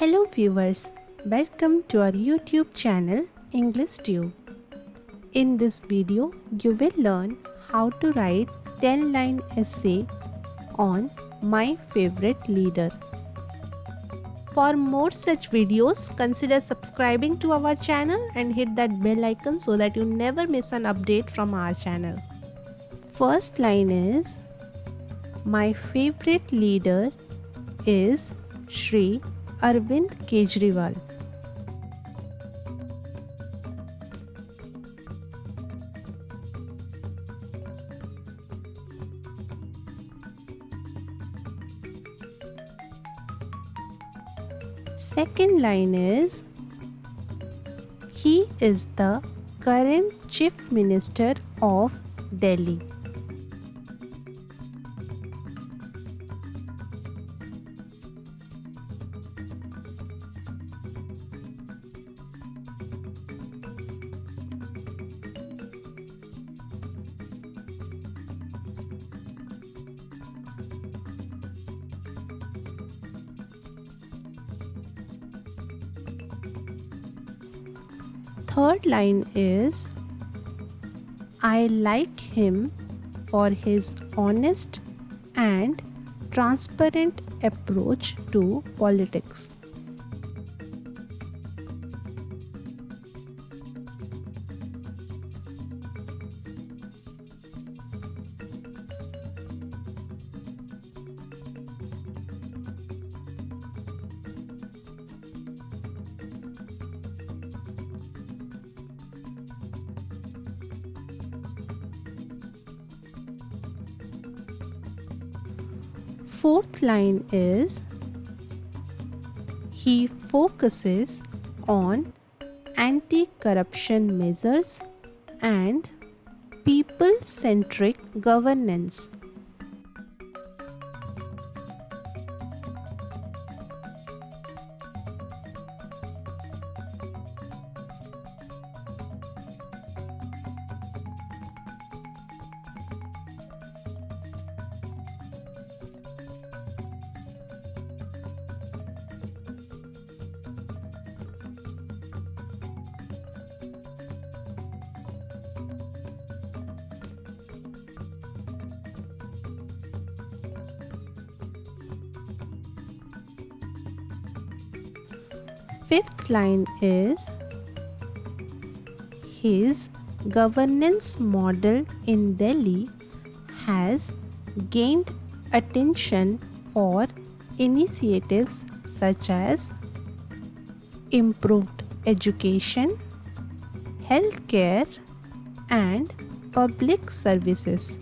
Hello viewers, welcome to our YouTube channel English Tube. In this video, you will learn how to write 10-line essay on my favorite leader. For more such videos, consider subscribing to our channel and hit that bell icon so that you never miss an update from our channel. First line is, my favorite leader is Shri Arvind Kejriwal. Second line is, he is the current Chief Minister of Delhi. Third line is, I like him for his honest and transparent approach to politics. Fourth line is, he focuses on anti-corruption measures and people-centric governance. Fifth line is, his governance model in Delhi has gained attention for initiatives such as improved education, healthcare, and public services.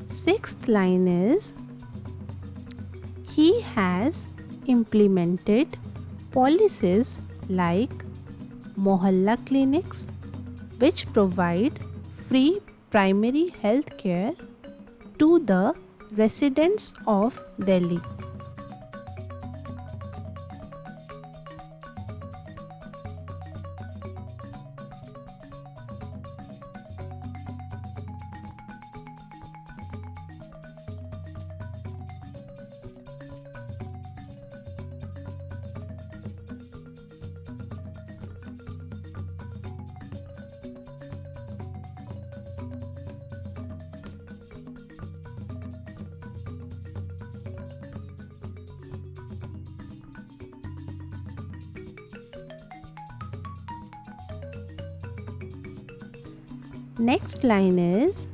Sixth line is, he has implemented policies like Mohalla clinics, which provide free primary health care to the residents of Delhi. Next line is,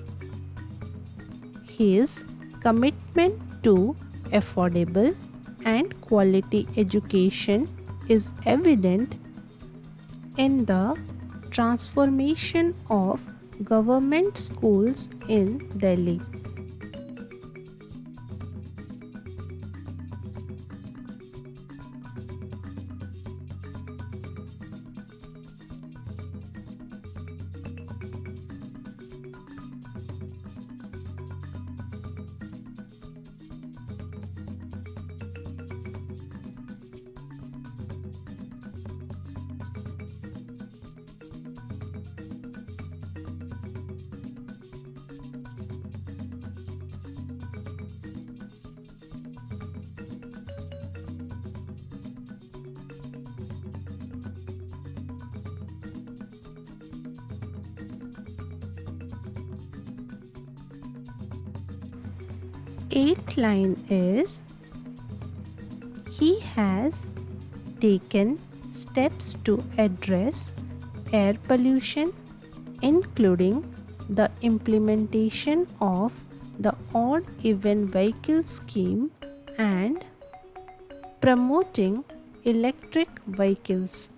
his commitment to affordable and quality education is evident in the transformation of government schools in Delhi. Eighth line is, he has taken steps to address air pollution, including the implementation of the odd even vehicle scheme and promoting electric vehicles.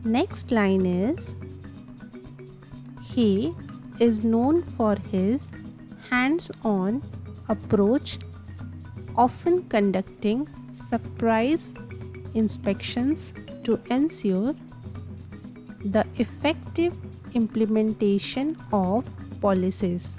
Next line is, he is known for his hands-on approach, often conducting surprise inspections to ensure the effective implementation of policies.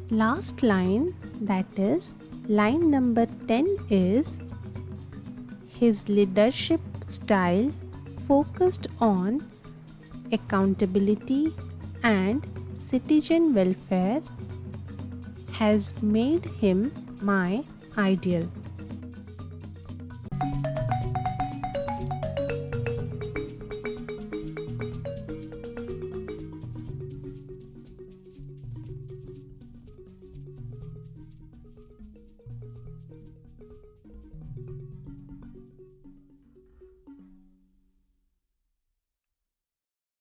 Last line, that is line number 10, is, his leadership style focused on accountability and citizen welfare has made him my ideal.